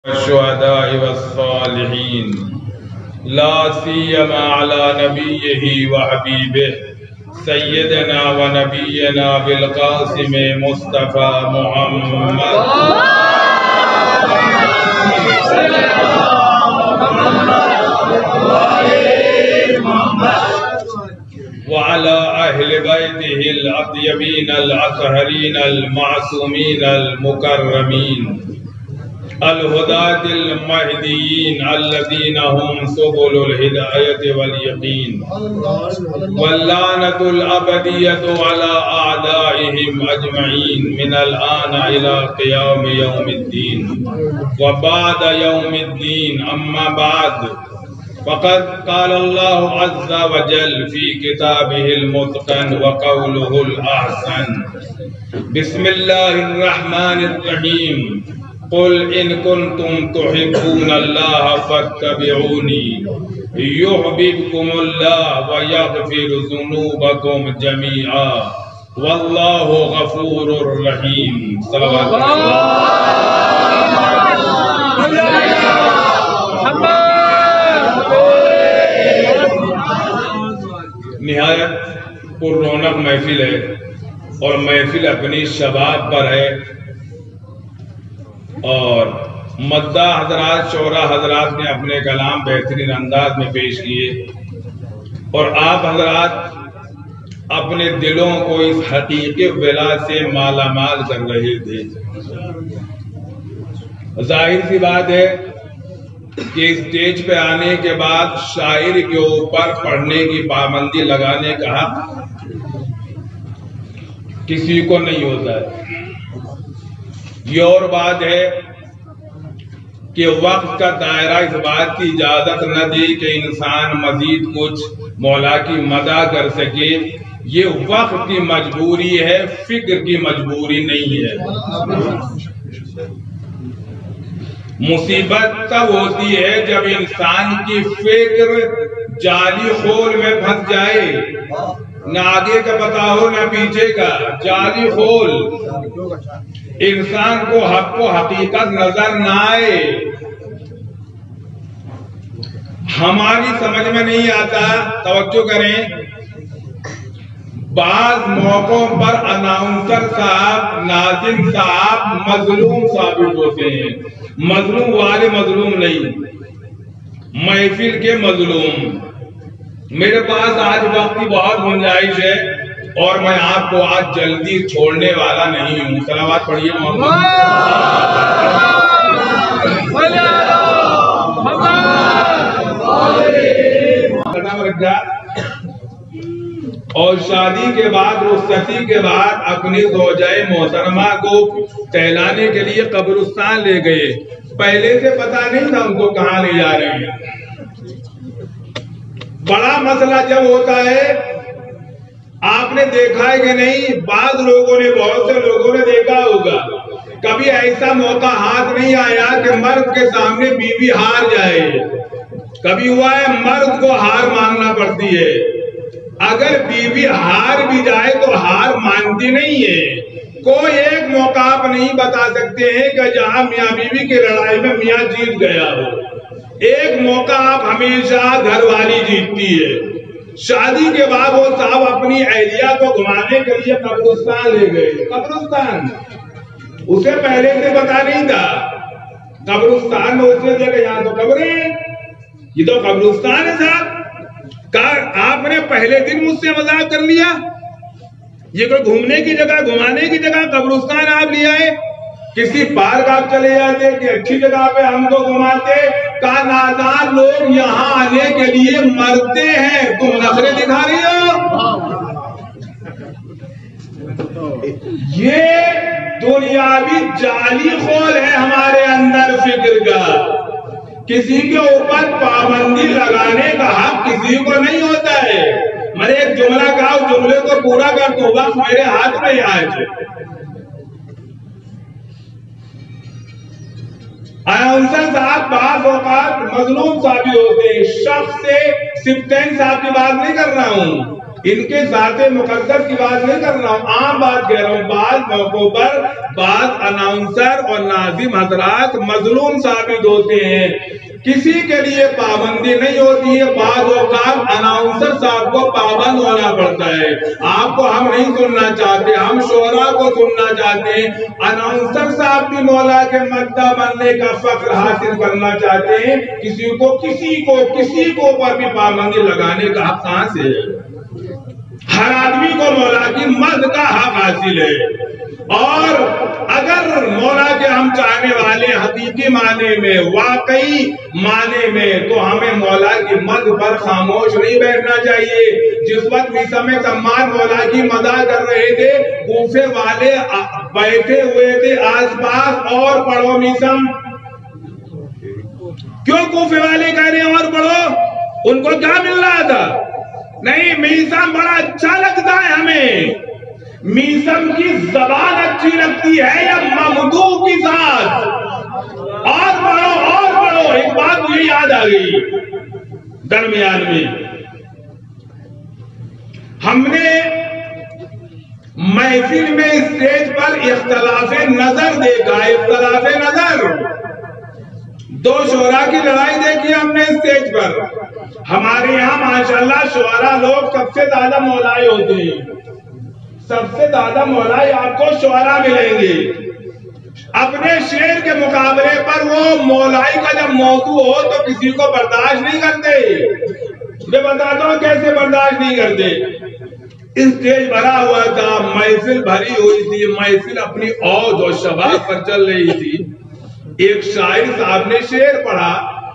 والشهداء والصالحين لا سيما على نبيه وحبيبه سيدنا ونبينا بالقاسم مصطفى محمد وعلى أهل بيته الأطيبين الأطهرين المعصومين المكرمين الهداة المهديين الذين هم سبل الهداية واليقين واللعنة الأبدية على أعدائهم أجمعين من الآن إلى قيام يوم الدين وبعد يوم الدين أما بعد فقد قال الله عز وجل في كتابه المتقن وقوله الأحسن بسم الله الرحمن الرحيم قل إن كنتم تحبون الله فاتبعوني يحببكم الله ويغفر ذنوبكم جميعا والله غفور رحيم صلوات نہایت پر رونق محفل ہے اور محفل اپنی شباب پر ہے اور مداح حضرات شعراء حضرات نے اپنے کلام بہترین انداز میں پیش کیے اور آپ حضرات اپنے دلوں کو اس حقیقی ولا سے مالا مال کر رہے تھے۔ ظاہر سی بات ہے کہ اسٹیج پہ آنے کے بعد شاعر کے اوپر پڑھنے کی پابندی لگانے کا حق کسی کو نہیں ہوتا ہے۔ یہ اور بات ہے کہ وقت کا دائرہ اس بات کی اجازت نہ دی کہ انسان مزید کچھ مولا کی مدح کر سکے، یہ وقت کی مجبوری ہے، فکر کی مجبوری نہیں ہے۔ مصیبت تب ہوتی ہے جب انسان کی فکر جعلی خول میں پھنس جائے، نہ آگے کا پتا ہو نہ پیچھے کا، جعلی خول، انسان کو حق و حقیقت نظر نہ آئے۔ ہماری سمجھ میں نہیں آتا، توجہ کریں، بعض موقعوں پر اناؤنسر صاحب، ناظم صاحب مظلوم ثابت ہوتے ہیں، مظلوم والے مظلوم نہیں، محفل کے مظلوم۔ میرے پاس آج وقت کی بہت گنجائش ہے اور میں آپ کو آج جلدی چھوڑنے والا نہیں ہوں۔ صلوات پڑھیے محمد۔ اور شادی کے بعد رخصتی کے بعد اپنی زوجہ محترمہ کو ٹہلانے کے لیے قبرستان لے گئے، پہلے سے پتا نہیں تھا ان کو کہاں لے جا رہے ہیں۔ بڑا مسئلہ جب ہوتا ہے، آپ نے دیکھا ہے کہ نہیں، بعض لوگوں نے، بہت سے لوگوں نے دیکھا ہوگا، کبھی ایسا موقع ہاتھ نہیں آیا کہ مرد کے سامنے بیوی ہار جائے۔ کبھی ہوا ہے مرد کو ہار مانگنا پڑتی ہے، اگر بیوی ہار بھی جائے تو ہار مانتی نہیں ہے۔ کوئی ایک موقع آپ نہیں بتا سکتے ہیں کہ جہاں میاں بیوی کی لڑائی میں میاں جیت گیا ہو۔ ایک موقع آپ ہمیشہ گھر والی جیتتی ہے۔ شادی کے بعد وہ صاحب اپنی اہلیہ کو گھمانے کے لیے قبرستان لے گئے۔ قبرستان اسے پہلے سے پتا نہیں تھا، قبرستان میں اس نے دیکھا یہاں تو قبریں، یہ تو قبرستان ہے صاحب۔ کہا آپ نے پہلے دن مجھ سے مذاق کر لیا، یہ کوئی گھومنے کی جگہ، گھمانے کی جگہ، قبرستان آپ لے آئے؟ کسی پارک آپ چلے جاتے کہ اچھی جگہ پہ ہم کو گھماتے؟ کہا نادان لوگ یہاں آنے کے لیے مرتے ہیں، تم نخرے دکھا رہی ہو؟ یہ دنیاوی جعلی خول ہے ہمارے اندر فکر کا۔ کسی کے اوپر پابندی لگانے کا حق کسی کو نہیں ہوتا ہے۔ میں نے ایک جملہ کہا، اس جملے کو پورا کر دوں، وقت میرے ہاتھ میں ہی آئے تھے۔ اناؤنسر صاحب بعض اوقات مظلوم ثابت ہوتے ہیں۔ شخص سے سپتین صاحب کی بات نہیں کر رہا ہوں، ان کے ذات مقدس کی بات نہیں کر رہا ہوں، عام بات کہہ رہا ہوں۔ بعض موقعوں پر بعض اناؤنسر اور ناظم حضرات مظلوم ثابت ہوتے ہیں، کسی کے لیے پابندی نہیں ہوتی ہے، بعض اوقات اناؤنسر صاحب کو پابند ہونا پڑتا ہے۔ آپ کو ہم نہیں سننا چاہتے، ہم شعراء کو سننا چاہتے ہیں۔ اناؤنسر صاحب بھی مولا کے مداح بننے کا فخر حاصل کرنا چاہتے ہیں، کسی کو پر بھی پابندی لگانے کا حق کہاں سے ہے؟ ہر آدمی کو مولا کی مدح کا حق حاصل ہے۔ اور اگر مولا کے ہم چاہنے والے حقیقی معنی میں، واقعی معنی میں، تو ہمیں مولا کی مدح پر خاموش نہیں بیٹھنا چاہیے۔ جس وقت میثم تمار مولا کی مدح کر رہے تھے، کوفے والے بیٹھے ہوئے تھے آس پاس، اور پڑھو میثم۔ کیوں کوفے والے کہہ رہے ہیں اور پڑھو؟ ان کو کیا مل رہا تھا؟ نہیں، میثم بڑا اچھا لگتا ہے ہمیں، میثم کی زبان اچھی لگتی ہے یا ممدوح کی ذات؟ اور پڑھو۔ ایک بات مجھے یاد آ گئی درمیان میں، ہم نے محفل میں اسٹیج پر اختلاف نظر دیکھا، اختلاف نظر، دو شعراء کی لڑائی دیکھی ہم نے اسٹیج پر۔ ہمارے یہاں ماشاءاللہ شعراء لوگ سب سے زیادہ مولائے ہوتے ہیں، سب سے زیادہ مولائے آپ کو شعراء ملیں گے۔ اپنے شعر کے مقابلے پر وہ مولائی کا جب موضوع ہو تو کسی کو برداشت نہیں کرتے۔ میں بتاتا ہوں کیسے برداشت نہیں کرتے۔ اسٹیج بھرا ہوا تھا، محفل بھری ہوئی تھی، محفل اپنی اوج اور شباب پر چل رہی تھی۔ ایک شاعر صاحب نے شعر پڑھا،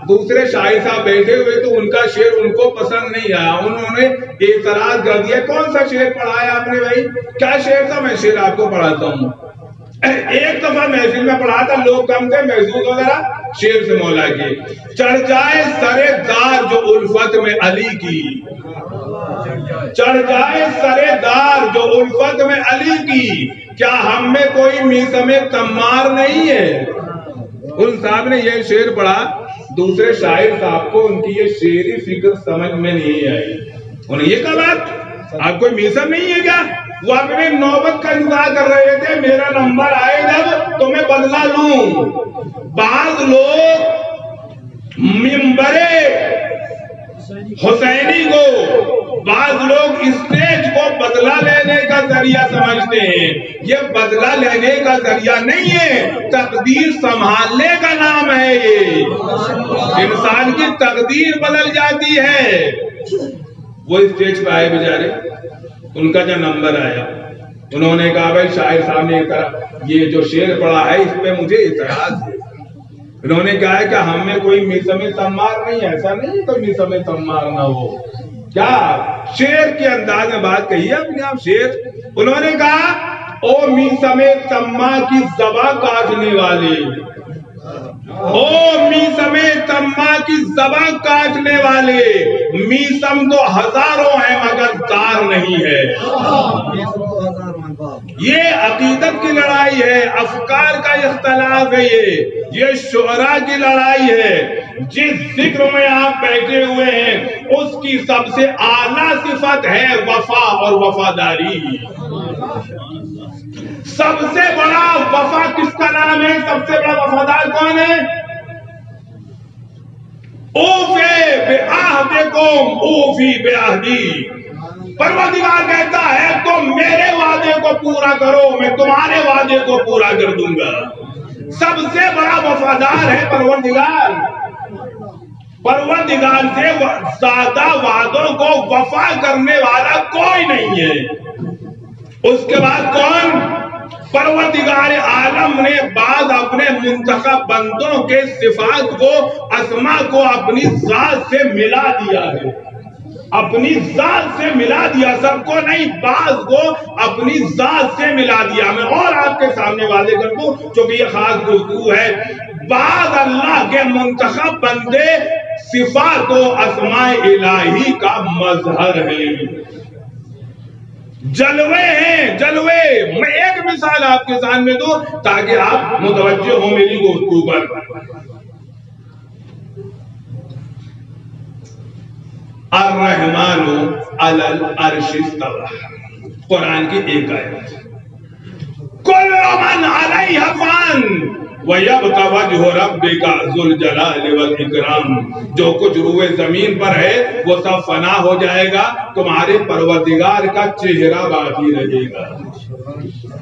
دوسرے شاعر صاحب بیٹھے ہوئے تو ان کا شعر ان کو پسند نہیں آیا، انہوں نے اعتراض کر دیا، کون سا شعر پڑھا ہے آپ نے بھائی؟ کیا شعر تھا؟ میں شعر آپ کو پڑھاتا ہوں۔ ایک دفعہ محفل میں پڑھا تھا، لوگ کم تھے، محسوس ہو ذرا شعر سے مولا کی۔ چڑھ جائے سرے دار جو الفت میں علی کی، چڑھ جائے سرے دار جو الفت میں علی کی، کیا ہم میں کوئی میثم تمار نہیں ہے؟ ان صاحب نے یہ شعر پڑھا، دوسرے شاعر صاحب کو ان کی یہ شعری فکر سمجھ میں نہیں آئی۔ انہیں یہ کہا بات، آپ کوئی میثم نہیں ہے کیا؟ وہ اپنے نوبت کا انتظار کر رہے تھے، میرا نمبر آئے جب تو میں بدلہ لوں۔ بعض لوگ منبر حسینی کو، بعض لوگ اسٹیج کو بدلہ لینے کا ذریعہ سمجھتے ہیں۔ یہ بدلہ لینے کا ذریعہ نہیں ہے، تقدیر سنبھالنے کا نام ہے۔ یہ انسان کی تقدیر بدل جاتی ہے۔ وہ اسٹیج پہ آئے بیچارے، ان کا جو نمبر آیا، انہوں نے کہا بھائی شاعر صاحب نے یہ جو شعر پڑھا ہے اس پہ مجھے اعتراض ہے۔ انہوں نے کہا ہے کہ ہم میں کوئی میثم تمار نہیں ہے، ایسا نہیں کوئی میثم تمار نہ ہو۔ کیا شعر کے انداز میں بات کہی ہے اپنے آپ شعر؟ انہوں نے کہا او میثم تمار کی زبان کاٹنے والے، او میثم تمار کی زبان کاٹنے والے، میثم تو ہزاروں ہیں مگر تار نہیں ہے۔ یہ عقیدت کی لڑائی ہے، افکار کا اختلاف ہے، یہ شعراء کی لڑائی ہے۔ جس ذکر میں آپ بیٹھے ہوئے ہیں اس کی سب سے اعلیٰ صفت ہے وفا اور وفاداری۔ سب سے بڑا وفا کس کا نام ہے؟ سب سے بڑا وفادار کون ہے؟ اوفے بے عہدکم اوفی بے عہدی۔ پروردگار کہتا ہے تم میرے وعدے کو پورا کرو، میں تمہارے وعدے کو پورا کر دوں گا۔ سب سے بڑا وفادار ہے پروردگار۔ پروردگار سے زیادہ وعدوں کو وفا کرنے والا کوئی نہیں ہے۔ اس کے بعد کون؟ پروردگار عالم نے بعض اپنے منتخب بندوں کے صفات کو، اسما کو اپنی ذات سے ملا دیا ہے، اپنی ذات سے ملا دیا، سب کو نہیں بعض کو اپنی ذات سے ملا دیا۔ میں اور آپ کے سامنے واضح کر دوں چونکہ یہ خاص گفتگو ہے، بعض اللہ کے منتخب بندے صفات و اسماء الہی کا مظہر ہیں، جلوے ہیں، جلوے۔ میں ایک مثال آپ کے سامنے دوں تاکہ آپ متوجہ ہوں میری گفتگو پر۔ الرحمن علل عرش استوى، قرآن کی ایک آیت. کل من علیہ فان وَيَبْقَى وَجْهُ رَبِّكَ ذُو الْجَلَالِ وَالْإِكْرَامِ. جو کچھ روئے زمین پر ہے وہ سب فنا ہو جائے گا، تمہارے پروردگار کا چہرہ باقی رہے گا.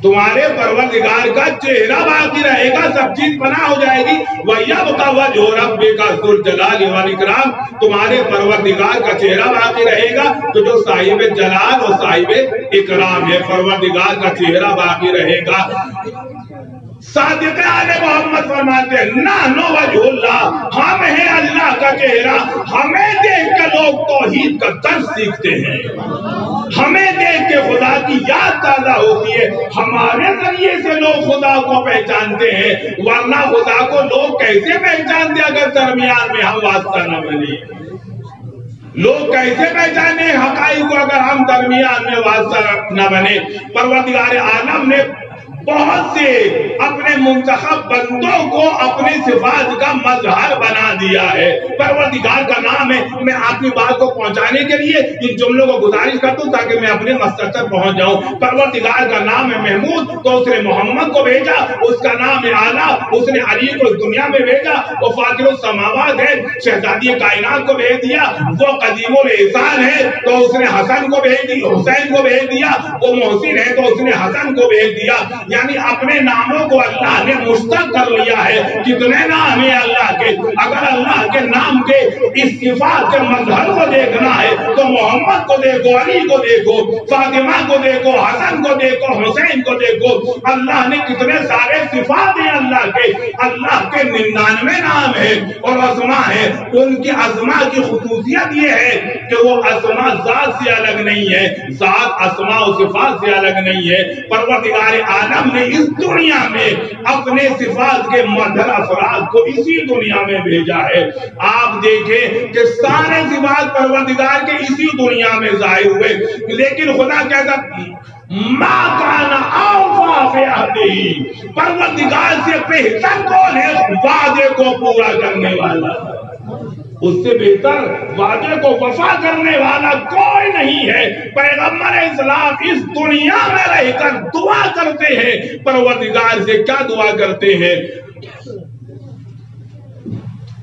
تمہارے پروردگار کا چہرہ باقی رہے گا، سب چیز فنا ہو جائے گی. وَيَبْقَى وَجْهُ رَبِّكَ ذُو الْجَلَالِ وَالْإِكْرَامِ. تمہارے پروردگار کا چہرہ باقی رہے گا، تو جو صاحب جلال اور صاحب اکرام ہے، پروردگار کا چہرہ باقی رہے گا. صادق آل محمد فرماتے ہیں نحنو وجہ اللہ، ہم ہیں اللہ کا چہرہ. ہمیں دیکھ کے لوگ توحید کا درس سیکھتے ہیں، ہمیں دیکھ کے خدا کی یاد تازہ ہوتی ہے. ہمارے ذریعے سے لوگ خدا کو پہچانتے ہیں، ورنہ خدا کو لوگ کیسے پہچانتے اگر درمیان میں ہم واسطہ نہ بنے؟ لوگ کیسے پہچانے حقائق کو اگر ہم درمیان میں واسطہ نہ بنے؟ پروردگار عالم نے بہت سے اپنے منتخب بندوں کو اپنے صفات کا مظہر بنا دیا ہے. پروردگار کا نام ہے. میں اپنی بات کو پہنچانے کے لیے ان جملوں کو گزارش کرتا ہوں تاکہ میں اپنے مقصد تک پہنچ جاؤں. پروردگار کا نام ہے محمود، تو اس نے محمد کو بھیجا. اس کا نام ہے اعلیٰ، اس نے علی کو اس دنیا میں بھیجا. وہ فاطر السماوات ہے، شہزادی کائنات کو بھیج دیا. وہ قدیم الاحسان ہے تو اس نے حسن کو بھیج دیا، حسین کو بھیج دیا. وہ محسن ہے تو اس نے حسن کو بھیج دیا. یعنی اپنے ناموں کو اللہ نے مشتق کر لیا ہے. کتنے نام ہیں اللہ کے؟ اگر اللہ کے نام کے اس صفات کے مظہر کو دیکھنا ہے تو محمد کو دیکھو، علی کو دیکھو، فاطمہ کو دیکھو، حسن کو دیکھو، حسین کو دیکھو. اللہ نے کتنے سارے صفات ہیں اللہ کے. اللہ کے 99 نام ہیں اور اسما ہیں. ان کی اسما کی خصوصیت یہ ہے کہ وہ اسما ذات سے الگ نہیں ہے، ذات اسما و صفات سے الگ نہیں ہے. پروردگار عالم نے اس دنیا میں اپنے صفات کے مظہر افراد کو اسی دنیا میں بھیجا ہے. آپ دیکھیں کہ سارے صفات پروردگار کے اسی دنیا میں ظاہر ہوئے، لیکن خدا کہتا ما کان اوفا فی عہدہ، پروردگار سے بہتر کون ہے وعدے کو پورا کرنے والا؟ اس سے بہتر وعدے کو وفا کرنے والا کوئی نہیں ہے. پیغمبر اسلام اس دنیا میں رہ کر دعا کرتے ہیں. پروردگار سے کیا دعا کرتے ہیں؟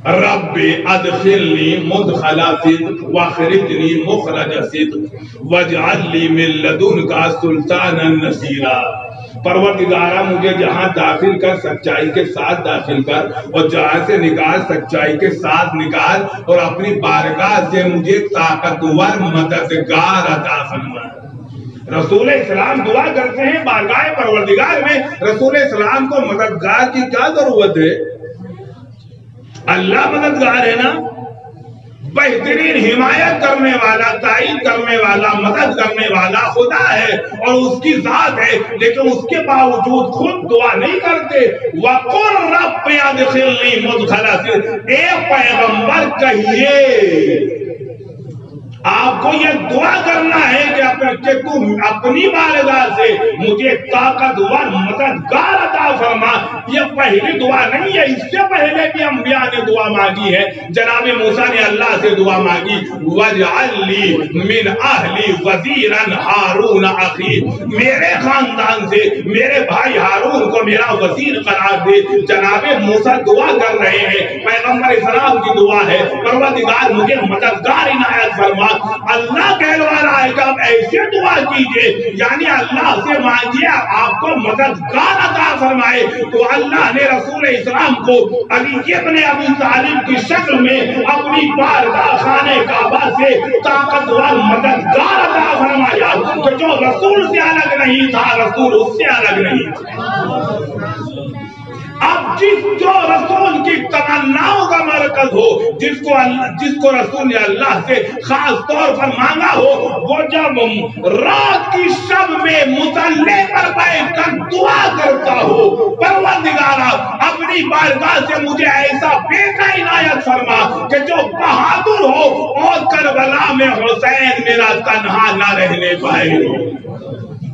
رب ادخلنی مدخل صدق واخرجنی مخرج صدق واجعل لی من لدنک سلطانا نصیرا. پروردگارہ مجھے جہاں داخل کر سچائی کے ساتھ داخل کر، اور جہاں سے نکال سچائی کے ساتھ نکال، اور اپنی بارگاہ سے مجھے طاقتور مددگار عطا فرما. رسول اسلام دعا کرتے ہیں بارگاہ پروردگار میں. رسول اسلام کو مددگار کی کیا ضرورت ہے؟ اللہ مددگار ہے نا. بہترین حمایت کرنے والا، تائید کرنے والا، مدد کرنے والا خدا ہے اور اس کی ذات ہے. لیکن اس کے باوجود خود دعا نہیں کرتے. وَقُلْ رَبِّ ادْخِلْنِي مُدْخَلَ صِدْقٍ. اے پیغمبر کہیے، آپ کو یہ دعا کرنا ہے کہ تم اپنی بارگاہ سے مجھے طاقتور مددگار عطا فرما. یہ پہلی دعا نہیں ہے، اس سے پہلے بھی انبیاء نے دعا مانگی ہے. جناب موسیٰ نے اللہ سے دعا مانگی وَاجْعَلْ لِي مِنْ أَهْلِي وَزِيرًا هَارُونَ أَخِي. میرے خاندان سے میرے بھائی ہارون کو میرا وزیر قرار دے. جناب موسیٰ دعا کر رہے ہیں، پیغمبر اسلام کی دعا ہے پروردگار مجھے مددگار عنایت فرما. اللہ کہلوا رہا ہے کہ آپ ایسے دعا کیجئے، یعنی اللہ سے مانگیے آپ کو مددگار عطا فرمائے. تو اللہ نے رسول اسلام کو علی ابن ابی طالب کی شکل میں اپنی بارگاہ خانے کعبہ سے طاقتور مددگار عطا فرمایا کہ جو رسول سے الگ نہیں تھا، رسول اس سے الگ نہیں تھا. اب جو رسول کی تمناؤں کا مرکز ہو، جس کو رسول نے اللہ سے خاص طور پر مانگا ہو، وہ جب رات کی شب میں مصلی پر بیٹھ کر دعا کرتا ہو پروردگارا اپنی بارگاہ سے مجھے ایسا بیٹا عنایت فرما کہ جو بہادر ہو اور کربلا میں حسین میرا تنہا نہ رہنے پائے.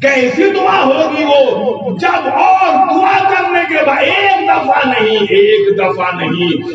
کیسی دعا ہوگی وہ جب اور دعا کرنے کے بعد ایک دفعہ نہیں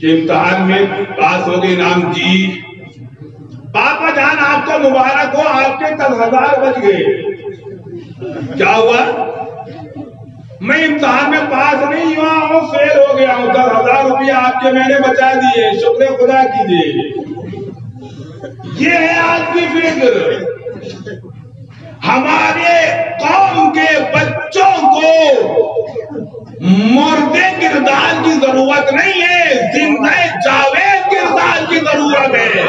کہ امتحان میں پاس ہو گئے، انعام جی پاپا جان آپ کو مبارک ہو، آپ کے 10,000 بچ گئے۔ کیا ہوا؟ میں امتحان میں پاس نہیں ہوا ہوں، فیل ہو گیا ہوں، 10,000 روپیہ آپ کے میں نے بچا دیے، شکر خدا کیجئے۔ یہ ہے آج کی فکر۔ ہمارے قوم کے بچوں کو مردے کردار کی ضرورت نہیں ہے، زندہ جاوید کردار کی ضرورت ہے۔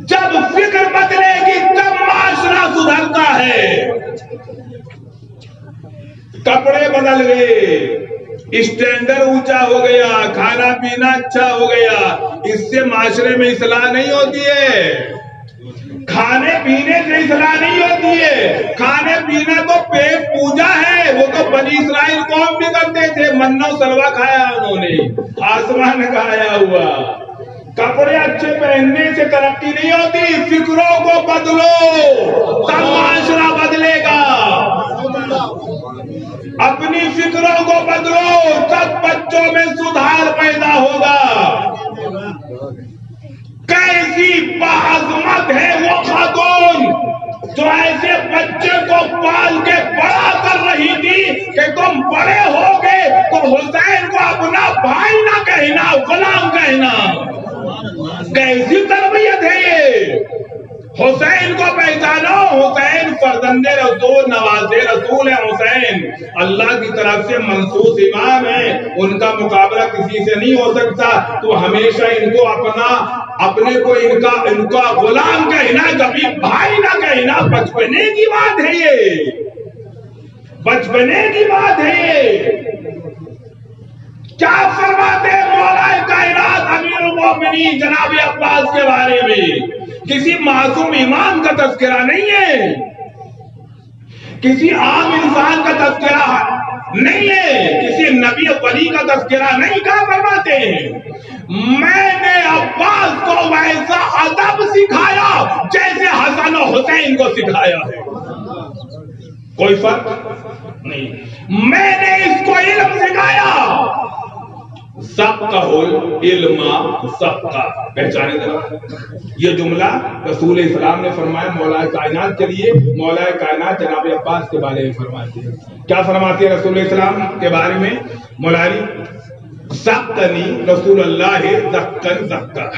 جب فکر بدلے گی تب معاشرہ سدھرتا ہے۔ کپڑے بدل گئے، اسٹینڈرڈ اونچا ہو گیا، کھانا پینا اچھا ہو گیا، اس سے معاشرے میں اصلاح نہیں ہوتی ہے۔ کھانے پینے سے اصلاح نہیں ہوتی ہے۔ کھانے پینا تو پیٹ پوجا ہے، وہ تو بنی اسرائیل قوم بھی کرتے تھے، منو سلوا کھایا انہوں نے، آسمان کھایا ہوا۔ کپڑے اچھے پہننے سے ترقی نہیں ہوتی، فکروں کو بدلو تب معاشرہ بدلے گا۔ اپنی فکروں کو بدلو تب بچوں میں سدھار پیدا ہوگا۔ کیسی باعظمت ہے وہ خاتون جو ایسے بچے کو پال کے بڑا کر رہی تھی کہ تم بڑے ہو گئے تو حسین کو اپنا بھائی نہ کہنا، غلام کہنا۔ کیسی تربیت ہے یہ؟ حسین کو پہچانو، حسین فرزند رسول، نواز رسول ہے حسین، اللہ کی طرف سے منصوص امام ہے، ان کا مقابلہ کسی سے نہیں ہو سکتا۔ تو ہمیشہ ان کو اپنے کو ان کا غلام کہنا، کبھی بھائی نہ کہنا، بچپنے کی بات ہے یہ، بچپنے کی بات ہے یہ۔ کیا فرماتے مولا کائنات امیر المومنین جناب عباس کے بارے میں؟ کسی معصوم امام کا تذکرہ نہیں ہے، کسی عام انسان کا تذکرہ نہیں ہے، کسی نبی ولی کا تذکرہ نہیں۔ کیا فرماتے ہیں؟ میں نے عباس کو ویسا ادب سکھایا جیسے حسن و حسین کو سکھایا ہے، کوئی فرق نہیں۔ میں نے اس کو علم سکھایا، سب کا علم سب کا پہچانے ذرا۔ یہ جملہ رسول اسلام نے فرمایا مولا کائنات کے لیے، مولا کائنات جناب عباس کے بارے میں فرماتے ہیں۔ کیا فرماتے ہیں رسول اسلام کے بارے میں؟ مولانا زکانی رسول اللہ زکن زکا،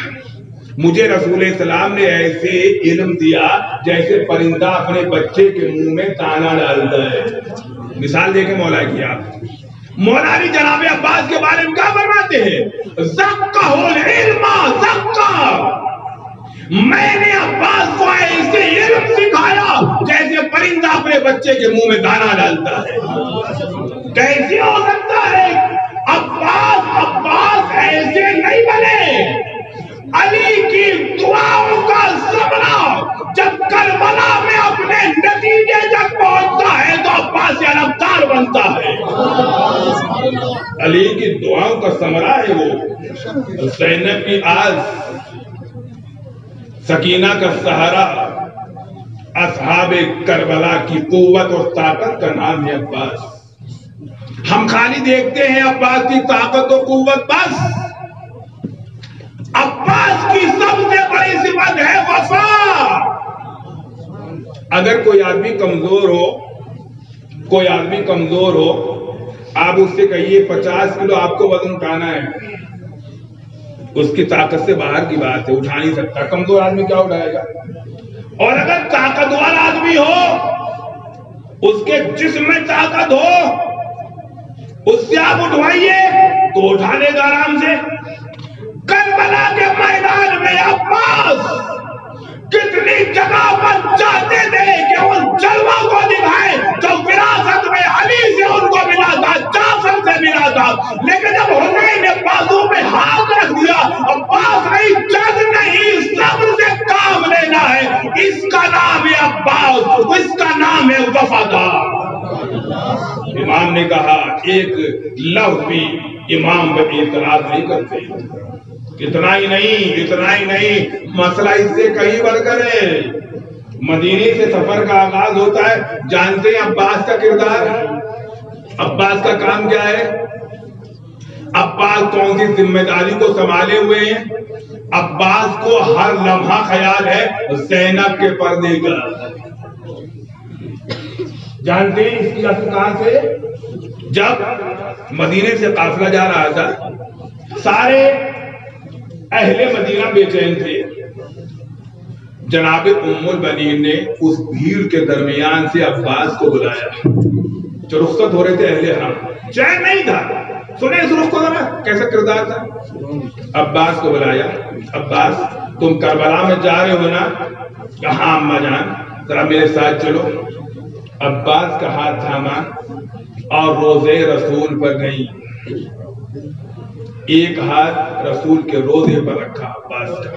مجھے رسول اسلام نے ایسے علم دیا جیسے پرندہ اپنے بچے کے منہ میں دانا ڈالتا ہے۔ مثال دیکھیں مولا کی آپ، مولانا جناب عباس کے بارے میں کیا فرماتے ہیں؟ زکا العلم زکا، میں نے عباس کو ایسے علم سکھایا جیسے پرندہ اپنے بچے کے منہ میں دانا ڈالتا ہے۔ کیسے ہو سکتا ہے؟ عباس ایسے نہیں بنے۔ علی کی دعاؤں کا ثمرہ جب کربلا میں اپنے نتیجے تک پہنچتا ہے تو عباس علمدار بنتا ہے۔ علی کی دعاؤں کا ثمرہ ہے وہ، زینب کی آز، سکینہ کا سہارا، اصحاب کربلا کی قوت اور طاقت کا نام ہے عباس۔ ہم خالی دیکھتے ہیں عباس کی طاقت و قوت بس، عباس کی سب سے بڑی صفت ہے وفا۔ اگر کوئی آدمی کمزور ہو، کوئی آدمی کمزور ہو، آپ اس سے کہیے 50 کلو آپ کو وزن اٹھانا ہے، اس کی طاقت سے باہر کی بات ہے، اٹھا نہیں سکتا، کمزور آدمی کیا اٹھائے گا؟ اور اگر طاقتور آدمی ہو، اس کے جسم میں طاقت ہو، اس سے آپ اٹھوائیے تو اٹھا لے گا آرام سے۔ کربلا کے میدان میں عباس کتنی جگہ پر چاہتے تھے کہ ان جلووں کو دکھائیں جو وراثت میں علی سے ان کو ملا تھا، جعفر سے ملا تھا، لیکن جب حسین نے بازو میں ہاتھ رکھ دیا، عباس نہیں، جد نہیں، صبر سے کام لینا ہے، اس کا نام ہے عباس، اس کا نام ہے وفادار۔ امام نے کہا ایک لفظ بھی امام پر اعتراض نہیں کرتے۔ اتنا ہی نہیں، مسئلہ اس سے کہیں بڑھ کر ہے۔ مدینے سے سفر کا آغاز ہوتا ہے، جانتے ہیں عباس کا کردار، عباس کا کام کیا ہے؟ عباس کون سی ذمہ داری کو سنبھالے ہوئے ہیں؟ عباس کو ہر لمحہ خیال ہے زینب کے پردے کا. جانتے ہیں اس کی اصل کہاں سے؟ جب مدینے سے قافلہ جا رہا تھا، سارے اہل مدینہ بے چین تھے. جناب ام البنین نے اس بھیڑ کے درمیان سے عباس کو بلایا. جو رخصت ہو رہے تھے اہل حرم، چین نہیں تھا. سنیں اس رخ کو ذرا کیسا کردار تھا. عباس کو بلایا. عباس تم کربلا میں جا رہے ہو نا؟ کہاں اما جان، ذرا میرے ساتھ چلو. عباس کا ہاتھ تھاما اور روزے رسول پر گئی. ایک ہاتھ رسول کے روزے پر رکھا عباس کا،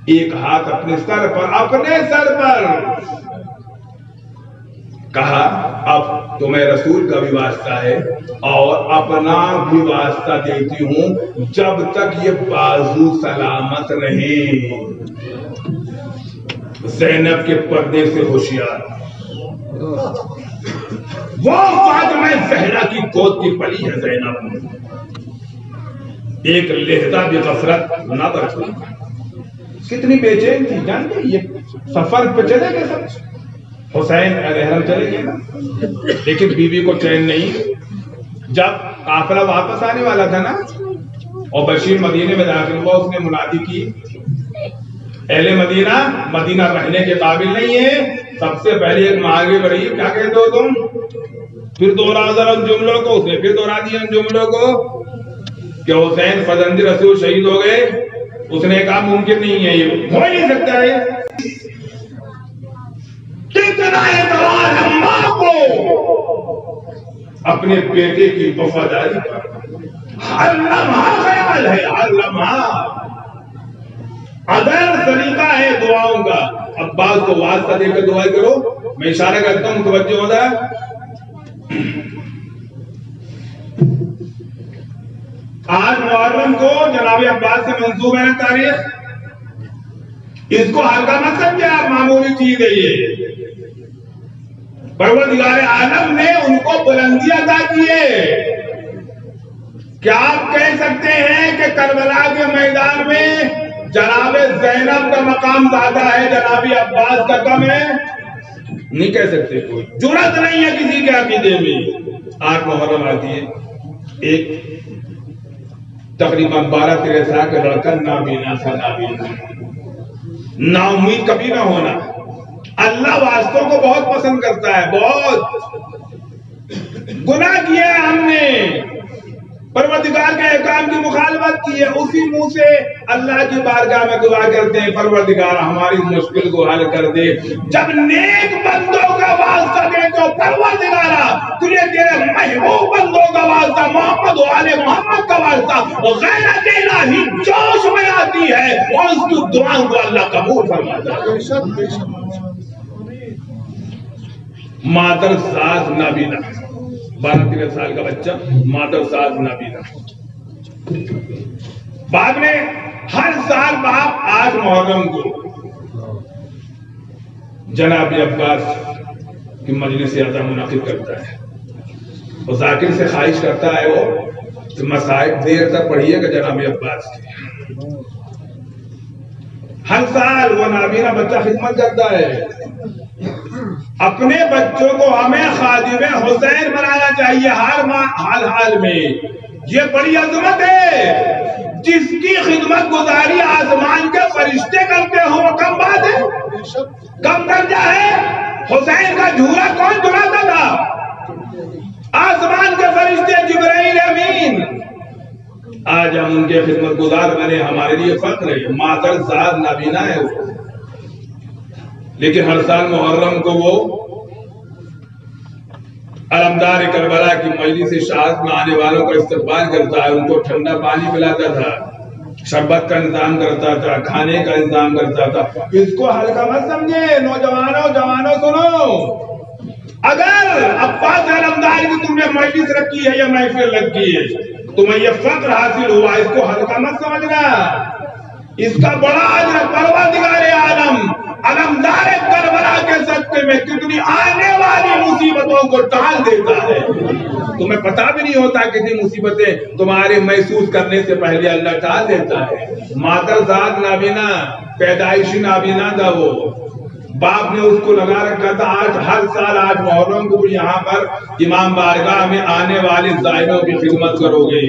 ایک ہاتھ اپنے سر پر کہا اب تمہیں رسول کا بھی واسطہ ہے اور اپنا بھی واسطہ دیتی ہوں جب تک یہ بازو سلامت رہے. زینب کے پردے سے ہوشیار، وہ فاطمہ زہرا کی گود کی پلی ہے زینب. ایک لہجہ بھی غفلت نہ برتی. کتنی بے چین تھی جانتے؟ یہ سفر پہ چلے گئے سب، حسین احرم چلے گئے نا، لیکن بیوی کو چین نہیں. جب قافلہ واپس آنے والا تھا نا اور بشیر مدینے میں داخل ہوا، اس نے منادی کی اہل مدینہ مدینہ رہنے کے قابل نہیں ہے. سب سے پہلے ایک آگے بڑھی، کیا کہتے ہو تم؟ پھر دوہرا ذرا ان جملوں کو. اس نے پھر دوہرا دیا ان جملوں کو کہ حسین فرزند رسول شہید ہو گئے. اس نے کہا ممکن نہیں ہے، یہ ہو ہی نہیں سکتا ہے. کتنا اعتماد ہے ماں کو اپنے بیٹے کی وفاداری پر. ہر لمحہ خیال ہے، ہر لمحہ. اگر طریقہ ہے دعاؤں کا، عباس کو واسطہ دے کر دعا کرو. میں اشارہ کرتا ہوں، توجہ ہوتا ہے. آج محرم کو جناب عباس سے منسوب ہے نا تاریخ. اس کو ہلکا مت سمجھے آپ، معمولی چیز ہے یہ. پروردگار عالم نے ان کو بلندی عطا کی ہے. کیا آپ کہہ سکتے ہیں کہ کربلا کے میدان میں جناب زینب کا مقام زیادہ ہے، جناب عباس کا کم ہے؟ نہیں کہہ سکتے. کوئی جرأت نہیں ہے کسی کے عقیدے میں. 8 محرم آتی ہے، ایک تقریباً 12-13 سال کا لڑکا نابینا تھا. نا امید کبھی نہ ہونا. اللہ واسطوں کو بہت پسند کرتا ہے. بہت گناہ کیا ہے ہم نے، پروردگار کے احکام کی مخالفت کی ہے. اسی منہ سے اللہ کی بارگاہ میں دعا کرتے ہیں پروردگار ہماری مشکل کو حل کر دے. جب نیک بندوں کا واسطہ دے تو پروردگارا تجھے تیرے محبوب بندوں کا واسطہ، محمد و آل محمد کا واسطہ غیرت الہی جوش میں آتی ہے اور اس کی دعاؤں کو اللہ قبول فرماتا ہے. مادر ساز نابینا، 12-13 سال کا بچہ مادر ساز نابینا. بعد میں ہر سال باپ 8 محرم کو جناب عباس کی مجلس عزا منعقد کرتا ہے. اور ذاکر سے خواہش کرتا ہے وہ کہ مصائب دیر تک پڑھیے گا جناب عباس کی. ہر سال وہ نابینا بچہ خدمت کرتا ہے. اپنے بچوں کو ہمیں خادم حسین بنانا چاہیے ہر حال میں. یہ بڑی عظمت ہے. جس کی خدمت گزاری آسمان کے فرشتے کرتے ہو وہ کم بات ہے، کم درجہ ہے. حسین کا جھولا کون جھلاتا تھا؟ آسمان کے فرشتے، جبرائیل امین. آج ہم ان کے خدمت گزار بنے، ہمارے لیے فخر ہے. مادر ذات نابینا ہے وہ، لیکن ہر سال محرم کو وہ علمدار کربلا کی مجلس شہادت میں آنے والوں کا استقبال کرتا ہے. ان کو ٹھنڈا پانی پلاتا تھا، شربت کا انتظام کرتا تھا، کھانے کا انتظام کرتا تھا. اس کو ہلکا مت سمجھے. نوجوانوں سنو، اگر عباس علمدار کی تم نے مجلس رکھی ہے یا محفل رکھی ہے، تمہیں یہ فخر حاصل ہوا، اس کو ہلکا مت سمجھنا. اس کا بڑا اجر پروردگار عالم علمدار کربلا کے صدقے میں کتنی آنے والی مصیبتوں کو ٹال دیتا ہے. تمہیں پتا بھی نہیں ہوتا کتنی مصیبتیں تمہارے محسوس کرنے سے پہلے اللہ ٹال دیتا ہے. مادرزاد نابینا، پیدائشی نابینا تھا وہ. باپ نے اس کو لگا رکھا تھا آج ہر سال 8 محرم کو یہاں پر امام بارگاہ میں آنے والے زائروں کی خدمت کرو گے.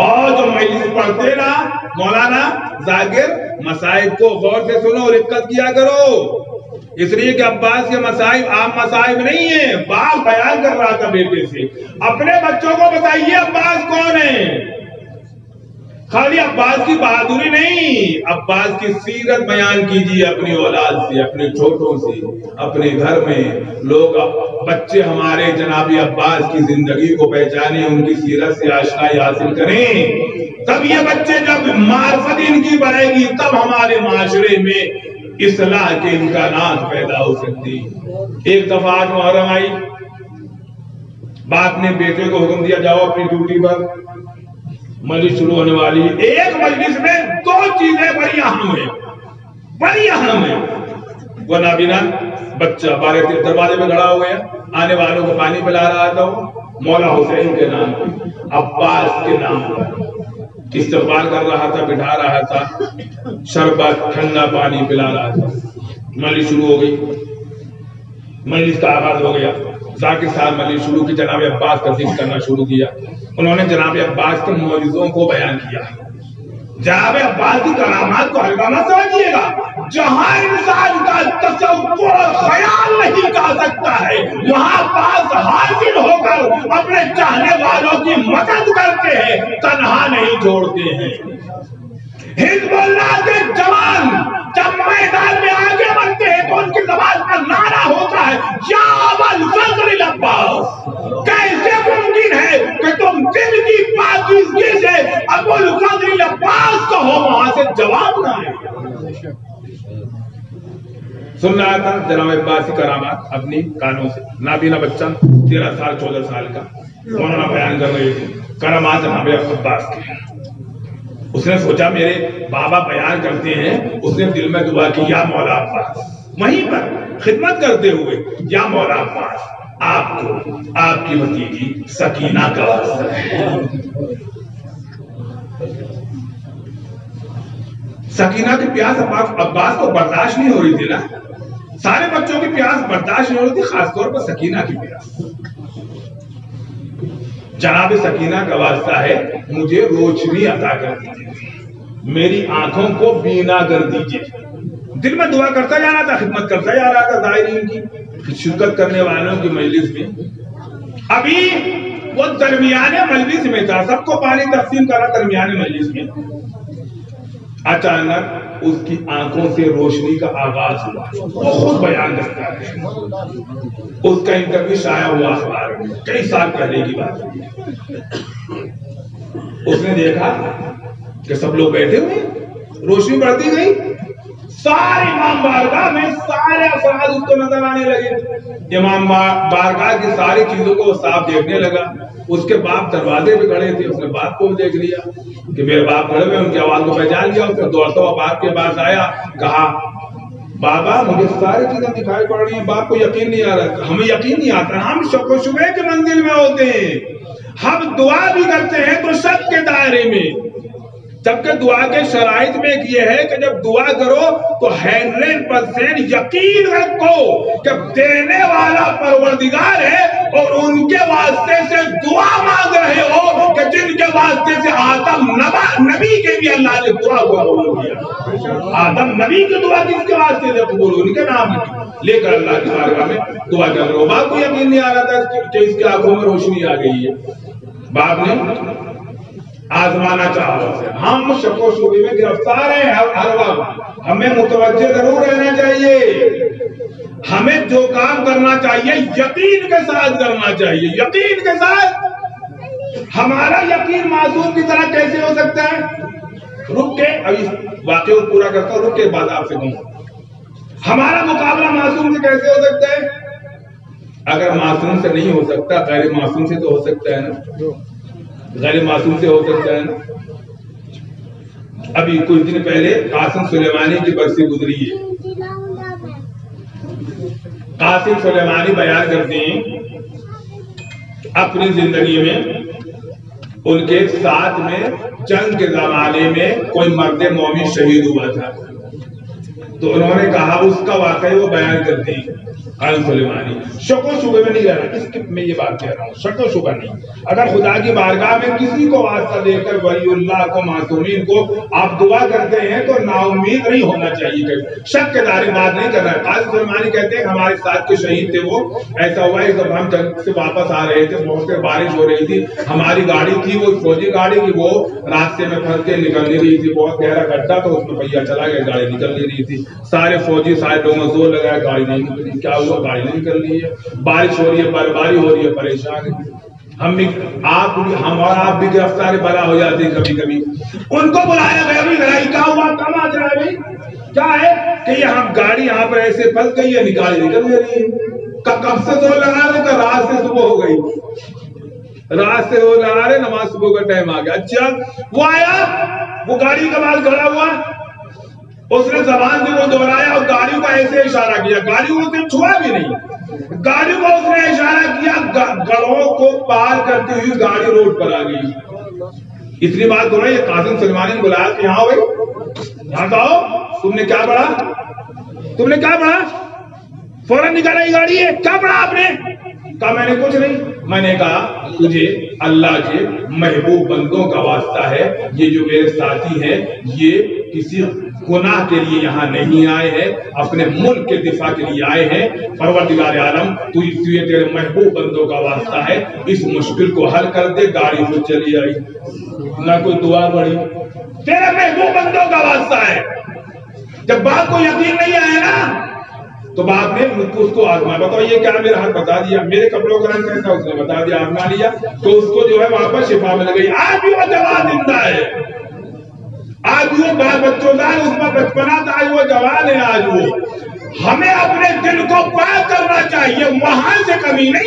اور جو مجلس پڑھتے نا مولانا ذاکر، مسائب کو غور سے سنو اور رقت کیا کرو. اس لیے کہ عباس کے مسائب عام مسائب نہیں ہیں. باپ بیان کر رہا تھا بیٹے سے، اپنے بچوں کو بتائیے عباس کون ہے. خالی عباس کی بہادری نہیں، عباس کی سیرت بیان کیجیے اپنی اولاد سے، اپنے چھوٹوں سے. اپنے گھر میں لوگ بچے ہمارے جناب عباس کی زندگی کو پہچانے، ان کی سیرت سے آشنائی حاصل کریں. تب یہ بچے جب معرفت ان کی بڑھے گی تب ہمارے معاشرے میں اصلاح کے امکانات پیدا ہو سکتی. ایک دفعہ 8 محرم آئی، باپ نے بیٹے کو حکم دیا جاؤ اپنی ڈیوٹی پر، مجلس شروع ہونے والی. ایک مجلس میں 2 چیزیں بڑی اہم ہیں، بڑی اہم ہیں. وہ نابینا بچہ دروازے پہ کھڑا ہو گیا، آنے والوں کو پانی پلا رہا تھا. مولا حسین کے نام پر، عباس کے نام پر استقبال کر رہا تھا، بٹھا رہا تھا، شربت ٹھنڈا پانی پلا رہا تھا. مجلس شروع ہو گئی، مجلس کا آغاز ہو گیا. ذاکر صاحب مجلس شروع کی، جناب عباس کا ذکر کرنا شروع کیا. انہوں نے جناب عباس کے معجزوں کو بیان کیا. جناب عباس کی کرامات کو ہلکا مت سمجھیے گا. جہاں انسان کا تصور اور خیال نہیں کر سکتا ہے وہاں پاس حاضر ہو کر اپنے چاہنے والوں کی مدد کرتے ہیں، تنہا نہیں چھوڑتے ہیں. حزب اللہ کے جوان جب میدان میں آگے بڑھتے ہیں تو ان کی زبان پر نعرہ ہوتا ہے یا ابا الفضل العباس. کیسے ممکن ہے کہ تم دل کی پاکیزگی سے ابو الفضل العباس کہو وہاں سے جواب نہ آئے. سن رہا تھا جناب عباس کی کرامات اپنی کانوں سے. نابینا بچہ 13 سال 14 سال کا مولانا بیان کر رہے تھے کرامات جناب عباس کے. اس نے سوچا میرے بابا بیان کرتے ہیں، اس نے دل میں دعا کی یا مولا عباس، وہیں پر خدمت کرتے ہوئے یا مولا عباس آپ کو آپ کی بھتیجی سکینہ کا واسطہ ہے. سکینہ کی پیاس عباس کو برداشت نہیں ہو رہی تھی نا. سارے بچوں کی پیاس برداشت نہیں ہو رہی تھی، خاص طور پر سکینہ کی پیاس. جناب سکینہ کا واسطہ ہے مجھے روشنی عطا کر دیجیے، میری آنکھوں کو بینا کر دیجیے. دل میں دعا کرتا جا رہا تھا، خدمت کرتا جا رہا تھا زائرین کی، شرکت کرنے والوں کی مجلس میں. ابھی وہ درمیانے مجلس میں تھا، سب کو پانی تقسیم کرا درمیانے مجلس میں. اچانک اس کی آنکھوں سے روشنی کا آغاز ہوا. وہ خود بیان کرتا ہے، اس کا انٹرویو شائع ہوا اخبار میں، کئی سال پہلے کی بات ہے. اس نے دیکھا کہ سب لوگ بیٹھے ہوئے، روشنی بڑھتی گئی، سارے امام بارگاہ میں سارے افراد اس کو نظر آنے لگے. امام بارگاہ کی ساری چیزوں کو صاف دیکھنے لگا. اس کے باپ دروازے پہ کھڑے تھے، اس نے باپ کو دیکھ لیا کہ میرے باپ کھڑے ہوئے، ان کی آواز کو پہچان لیا. اس نے دوڑتا ہوا باپ کے پاس آیا، کہا بابا مجھے ساری چیزیں دکھائی پڑ رہی ہیں. باپ کو یقین نہیں آ رہا، ہمیں یقین نہیں آتا، ہم شک و شبہ کے منزل میں ہوتے ہیں. ہم دعا بھی کرتے ہیں تو شک کے دائرے میں. جبکہ دعا کے شرائط میں یہ ہے کہ جب دعا کرو تو 100% یقین رکھو کہ دینے والا پروردگار ہے اور ان کے واسطے سے دعا مانگ رہے ہو کہ جن کے واسطے سے آدم نبی کے بھی اللہ نے دعا کو قبول کیا. آدم نبی کی دعا کس کے واسطے سے قبول ہوئی؟ ان کے نام لے کر اللہ کی بارگاہ میں دعا کر رہے ہو. باپ کو یقین نہیں آ رہا تھا کہ اس کی آنکھوں میں روشنی آ گئی ہے. باپ نے آزمانا چاہو سے ہم شک و شبہ میں گرفتار ہیں ہر وقت. ہمیں متوجہ ضرور رہنا چاہیے. ہمیں جو کام کرنا چاہیے یقین کے ساتھ کرنا چاہیے. یقین کے ساتھ. ہمارا یقین معصوم کی طرح کیسے ہو سکتا ہے؟ رک کے ابھی واقعہ کو پورا کرتا ہوں، رک کے بعد آپ سے کہوں ہمارا مقابلہ معصوم سے کیسے ہو سکتا ہے؟ اگر معصوم سے نہیں ہو سکتا غیر معصوم سے تو ہو سکتا ہے نا. غیر معصوم سے ہو سکتا ہے نا. ابھی کچھ دن پہلے قاسم سلیمانی کی برسی گزری ہے. قاسم سلیمانی بیان کرتے ہیں اپنی زندگی میں ان کے ساتھ میں جنگ کے زمانے میں کوئی مرد مومن شہید ہوا تھا، تو انہوں نے کہا اس کا واقعہ وہ بیان کرتے ہیں قاسم سلیمانی. شک و شبہ میں نہیں رہ رہا، اس کی میں یہ بات کہہ رہا ہوں، شک و شبہ نہیں. اگر خدا کی بارگاہ میں کسی کو واسطہ دے کر ولی اللہ کو معصومین کو آپ دعا کرتے ہیں تو نا امید نہیں ہونا چاہیے، شک کے دائرے بات نہیں کر رہا ہے. قاسم سلیمانی کہتے ہیں ہمارے ساتھ کے شہید تھے، وہ ایسا ہوا ہے جب ہم جنگ سے واپس آ رہے تھے، بہت سے بارش ہو رہی تھی، ہماری گاڑی تھی وہ فوجی گاڑی کی، وہ راستے میں پھنس کے نکل نہیں رہی تھی، بہت گہرا گڈھا تو اس میں پہیا چلا گیا، گاڑی نکل نہیں رہی تھی. سارے فوجی سارے لوگوں زور لگایا، گاڑی نہیں نکل رہی. کیا ہوا؟ گاڑی نہیں نکل رہی ہے، بارش ہو رہی ہے، برفباری ہو رہی ہے، پریشان ہے. ہم اور آپ بھی گرفتار بلا ہو جاتے ہیں کبھی کبھی. ان کو بلایا گیا، بھی لڑائی کیا ہوا، کم آ جائے بھائی کیا ہے کہ یہ ہم گاڑی یہاں پر ایسے پھنس گئی ہے، نکالی نکل رہی ہے. کب سے زور لگا رہے کہ رات سے صبح ہو گئی، رات سے زور لگا رہے، نماز صبح کا ٹائم آ گیا. اچھا وہ آیا، وہ گاڑی کے بعد کھڑا ہوا، اس نے زبان سے وہ دہرایا اور گاڑیوں کا ایسے اشارہ کیا، گاڑیوں کو صرف چھوا بھی نہیں، گاڑیوں کو اس نے اشارہ کیا، گڑھوں کو پار کرتی ہوئی گاڑی روڈ پر آ گئی. اتنی بات ہو رہی ہے، قاسم سلیمانی نے بلایا کہ یہاں ہوئے، یہاں آؤ، تم نے کیا پڑھا، تم نے کیا پڑھا، فوراً نکالا یہ گاڑی ہے، کیا پڑھا آپ نے؟ کہا میں نے کچھ نہیں. میں نے کہا تجھے اللہ کے محبوب بندوں کا واسطہ ہے، یہ جو میرے ساتھی ہیں یہ کسی گناہ کے لیے یہاں نہیں آئے ہیں، اپنے ملک کے دفاع کے لیے آئے ہیں. پروردگار عالم تجھے تیرے محبوب بندوں کا واسطہ ہے، اس مشکل کو حل کر دے. گاڑی خود چلی آئی، نہ کوئی دعا پڑی. تیرے محبوب بندوں کا واسطہ ہے. جب بات کو یقین نہیں آیا نا تو بعد میں اس کو آزمایا، بتاؤ یہ کیا، میرا ہاتھ بتا دیا، میرے کپڑوں کا رنگ کیسا، اس نے بتا دیا، آزما لیا تو اس کو جو ہے واپس شفا مل گئی. آج بھی وہ جوان زندہ ہے، آج وہ بچوں دار، اس میں بچپنا تھا، آج وہ جوان ہے. آج وہ ہمیں اپنے دل کو پاک کرنا چاہیے، وہاں سے کمی نہیں.